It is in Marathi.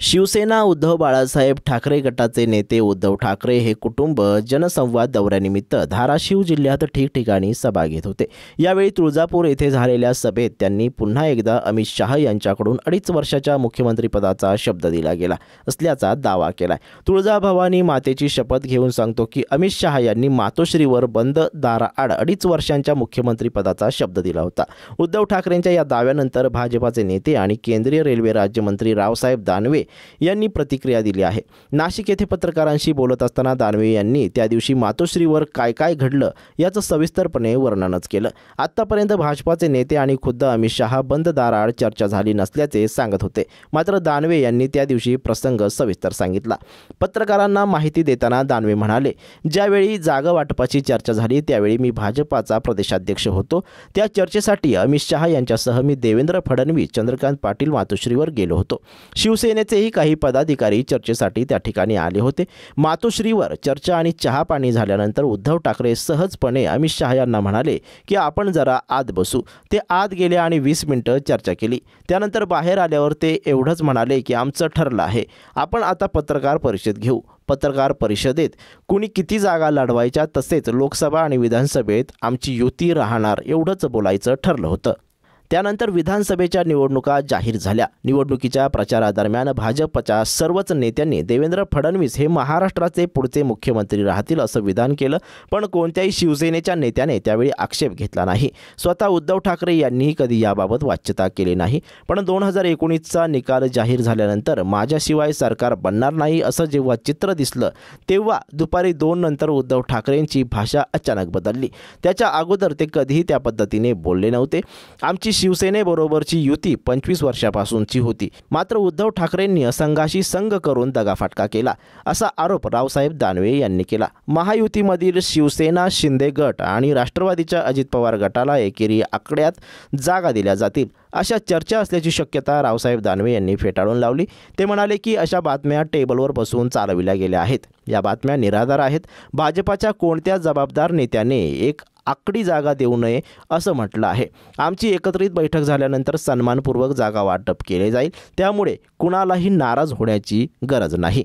शिवसेना उद्धव बाळासाहेब ठाकरे गटाचे नेते उद्धव ठाकरे हे कुटुंब जनसंवाद दौऱ्यानिमित्त धाराशिव जिल्ह्यात ठिकठिकाणी सभा घेत होते। यावेळी तुळजापूर येथे झालेल्या सभेत त्यांनी पुन्हा एकदा अमित शहा यांच्याकडून 2.5 वर्षाच्या मुख्यमंत्रीपदाचा शब्द दिला गेला असल्याचा दावा केला। तुळजाभवानी मातेची शपथ घेऊन सांगतो की अमित शहा यांनी मातोश्रीवर बंद दाराआड 2.5 वर्षांच्या मुख्यमंत्रीपदाचा शब्द दिला होता। उद्धव ठाकरेंच्या या दाव्यानंतर भाजपाचे नेते आणि केंद्रीय रेल्वे राज्यमंत्री रावसाहेब दानवे यांनी प्रतिक्रिया दिली आहे। नाशिक येथे पत्रकारांशी बोलत असताना दानवे यांनी त्या दिवशी मातोश्रीवर काय काय घडलं याचं सविस्तरपणे वर्णनच केलं। आतापर्यंत भाजपाचे नेते आणि खुद्द अमित शहा बंद दाराआड चर्चा झाली नसल्याचे सांगत होते, मात्र दानवे यांनी त्या दिवशी प्रसंग सविस्तर सांगितला। पत्रकारांना माहिती देताना दानवे म्हणाले, ज्यावेळी जागा वाटपाची चर्चा झाली त्यावेळी मी भाजपाचा प्रदेशाध्यक्ष होतो। त्या चर्चेसाठी अमित शहा यांच्यासह मी देवेंद्र फडणवीस, चंद्रकांत पाटील मातोश्रीवर गेलो होतो। शिवसेनेचे काही पदाधिकारी चर्चेसाठी त्या ठिकाणी आले होते। मातोश्रीवर चर्चा आणि चहा पाणी झाल्यानंतर उद्धव ठाकरे सहजपणे अमित शहा यांना म्हणाले की आपण जरा आत बसू। ते आत गेले आणि 20 मिनिटं चर्चा केली। त्यानंतर बाहेर आल्यावर ते एवढंच म्हणाले की आमचं ठरलं आहे, आपण आता पत्रकार परिषद घेऊ। पत्रकार परिषदेत कुणी किती जागा लढवायच्या तसेच लोकसभा आणि विधानसभेत आमची युती राहणार एवढंच बोलायचं ठरलं होतं। त्यानंतर विधानसभेच्या निवडणुका जाहीर झाल्या। निवडणुकीच्या प्रचारादरम्यान भाजपच्या सर्वच नेत्यांनी देवेंद्र फडणवीस हे महाराष्ट्राचे पुढचे मुख्यमंत्री राहतील असं विधान केलं, पण कोणत्याही शिवसेनेच्या नेत्याने त्यावेळी आक्षेप घेतला नाही। स्वतः उद्धव ठाकरे यांनीही कधी याबाबत वाच्यता केली नाही। पण 2019चा निकाल जाहीर झाल्यानंतर माझ्याशिवाय सरकार बनणार नाही असं जेव्हा चित्र दिसलं तेव्हा दुपारी 2 नंतर उद्धव ठाकरेंची भाषा अचानक बदलली। त्याच्या अगोदर ते कधीही त्या पद्धतीने बोलले नव्हते। आमची शिवसेनेबरोबरची युती 25 वर्षापासूनची होती, मात्र उद्धव ठाकरेंनी असंघाशी संघ करून दगाफटका केला असा आरोप रावसाहेब दानवे यांनी केला। महायुतीमधील शिवसेना, शिंदे गट आणि राष्ट्रवादीच्या अजित पवार गटाला एकेरी आकड्यात जागा दिल्या जातील अशा चर्चा असल्याची शक्यता रावसाहेब दानवे यांनी फेटाळून लावली। ते म्हणाले की अशा बातम्या टेबलवर बसून चालविल्या गेल्या आहेत, या बातम्या निराधार आहेत। भाजपाच्या कोणत्या जबाबदार नेत्याने एक आकडी जागा देऊ नये असं म्हटलं आहे। आमची एकत्रित बैठक झाल्यानंतर सन्मानपूर्वक जागा वाटप केले जाईल, त्यामुळे कुणालाही नाराज होण्याची गरज नाही।